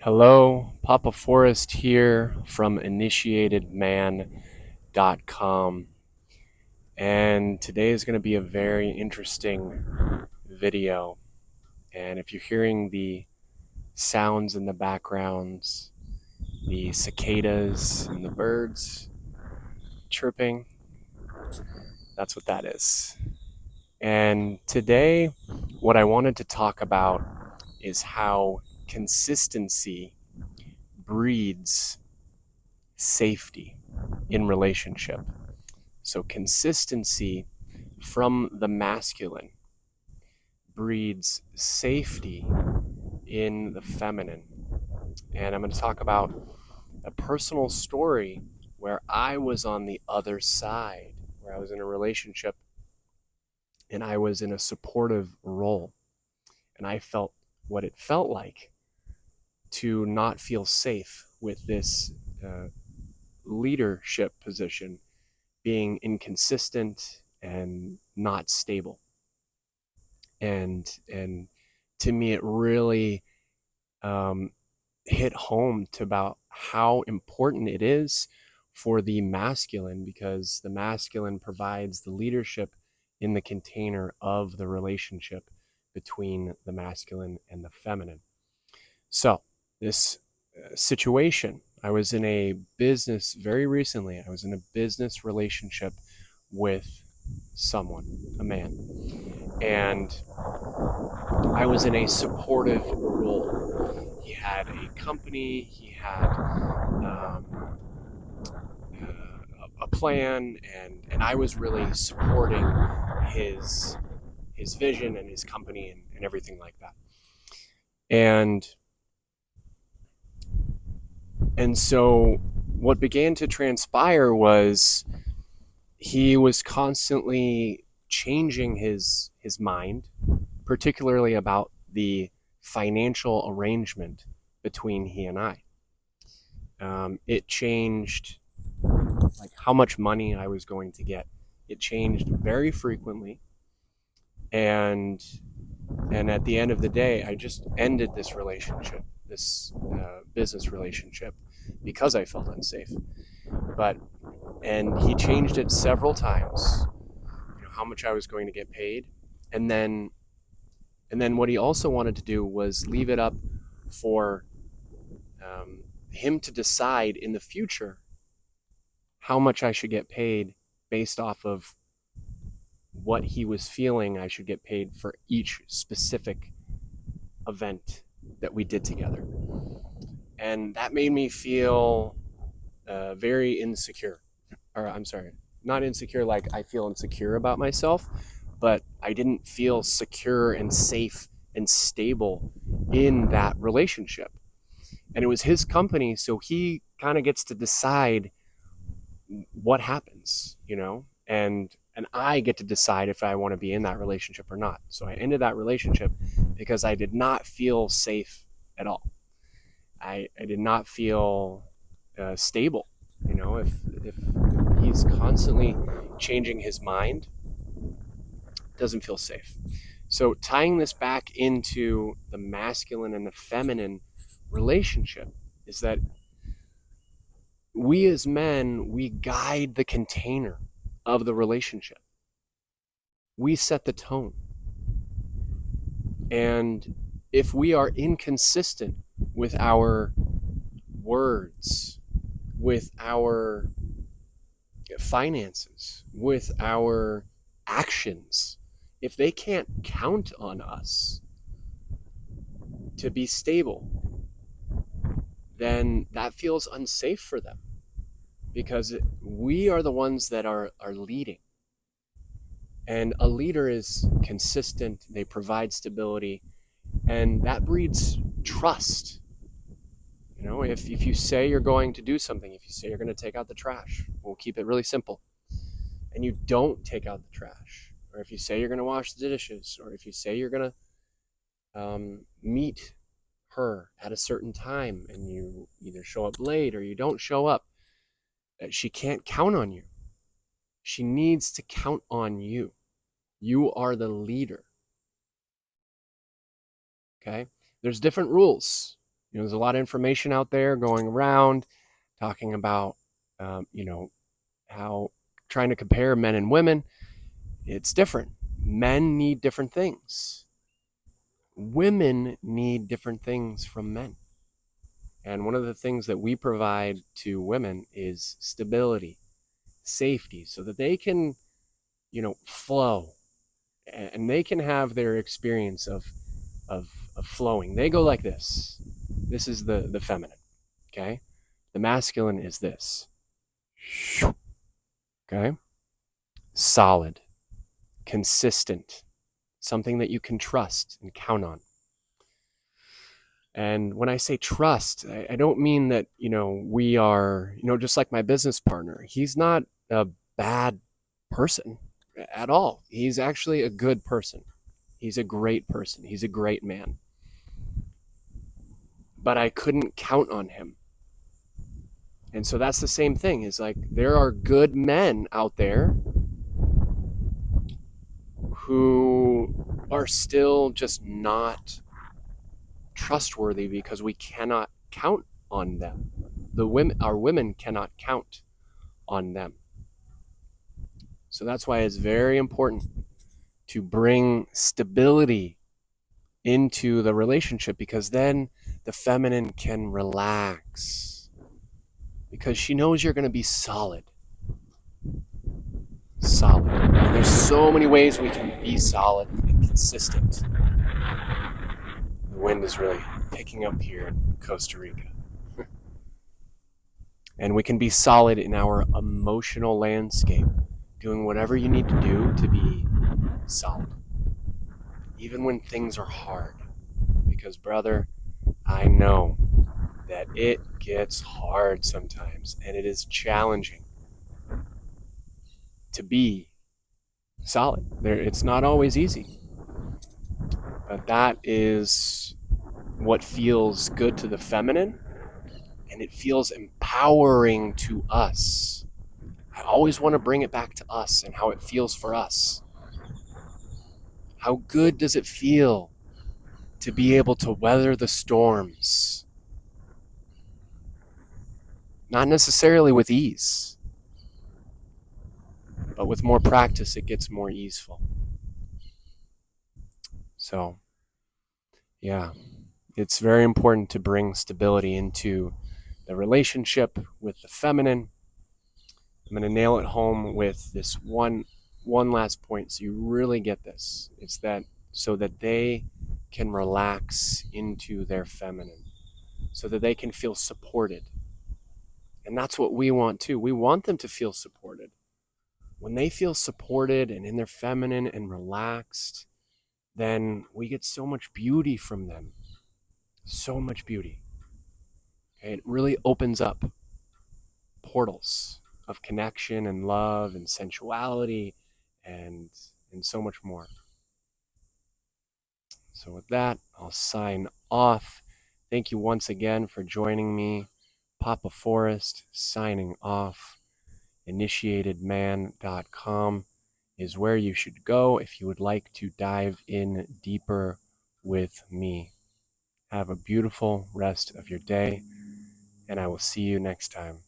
Hello, Papa Forrest here from initiatedman.com, and today is going to be a very interesting video. And if you're hearing the sounds in the backgrounds, the cicadas and the birds chirping, that's what that is. And today, what I wanted to talk about is how consistency breeds safety in relationship. So consistency from the masculine breeds safety in the feminine. And I'm going to talk about a personal story where I was on the other side, where I was in a relationship and I was in a supportive role. And I felt what it felt like to not feel safe with this leadership position being inconsistent and not stable. And to me, it really hit home to about how important it is for the masculine, because the masculine provides the leadership in the container of the relationship between the masculine and the feminine. So this situation, I was in a business very recently. I was in a business relationship with someone, a man, and I was in a supportive role. He had a company, he had a plan, and I was really supporting his vision and his company and everything like that. And so what began to transpire was he was constantly changing his mind, particularly about the financial arrangement between he and I. It changed like how much money I was going to get. It changed very frequently, and at the end of the day, I just ended this relationship, this business relationship, because I felt unsafe. And he changed it several times, how much I was going to get paid, and then what he also wanted to do was leave it up for him to decide in the future how much I should get paid based off of what he was feeling I should get paid for each specific event that we did together. And that made me feel very insecure. Or I'm sorry, not insecure like I feel insecure about myself, but I didn't feel secure and safe and stable in that relationship. And it was his company, so he kind of gets to decide what happens, and I get to decide if I want to be in that relationship or not. So I ended that relationship because I did not feel safe at all. I did not feel stable. If he's constantly changing his mind, doesn't feel safe. So tying this back into the masculine and the feminine relationship is that we as men, we guide the container of the relationship. We set the tone. And if we are inconsistent with our words, with our finances, with our actions, if they can't count on us to be stable, then that feels unsafe for them, because we are the ones that are leading. And a leader is consistent, they provide stability, and that breeds trust. If you say you're going to do something, if you say you're going to take out the trash, we'll keep it really simple, and you don't take out the trash, or if you say you're going to wash the dishes, or if you say you're going to meet her at a certain time and you either show up late or you don't show up, she can't count on you. She needs to count on you. You are the leader. Okay? There's different rules. there's a lot of information out there going around talking about, you know, how trying to compare men and women. It's different. Men need different things. Women need different things from men. And one of the things that we provide to women is stability, safety, so that they can, flow, and they can have their experience of flowing. They go like this. This is the feminine, okay? The masculine is this, okay? Solid, consistent, something that you can trust and count on. And when I say trust, I don't mean that, we are, just like my business partner. He's not a bad person at all. He's actually a good person. He's a great person. He's a great man. But I couldn't count on him. And so that's the same thing, is like there are good men out there who are still just not trustworthy because we cannot count on them. Our women cannot count on them. So that's why it's very important to bring stability into the relationship, because then the feminine can relax, because she knows you're going to be solid. And there's so many ways we can be solid and consistent. The wind is really picking up here in Costa Rica. And we can be solid in our emotional landscape, doing whatever you need to do to be solid, even when things are hard. Because, brother, I know that it gets hard sometimes, and it is challenging to be solid. It's not always easy, but that is what feels good to the feminine, and it feels empowering to us. I always want to bring it back to us and how it feels for us. How good does it feel to be able to weather the storms? Not necessarily with ease, but with more practice, it gets more easeful. So, yeah, it's very important to bring stability into the relationship with the feminine. I'm going to nail it home with this one last point so you really get this. It's that so that they can relax into their feminine, so that they can feel supported. And that's what we want too. We want them to feel supported. When they feel supported and in their feminine and relaxed, then we get so much beauty from them. So much beauty. Okay? It really opens up portals of connection and love and sensuality and so much more. So with that, I'll sign off. Thank you once again for joining me. Papa Forrest signing off. Initiatedman.com is where you should go if you would like to dive in deeper with me. Have a beautiful rest of your day, and I will see you next time.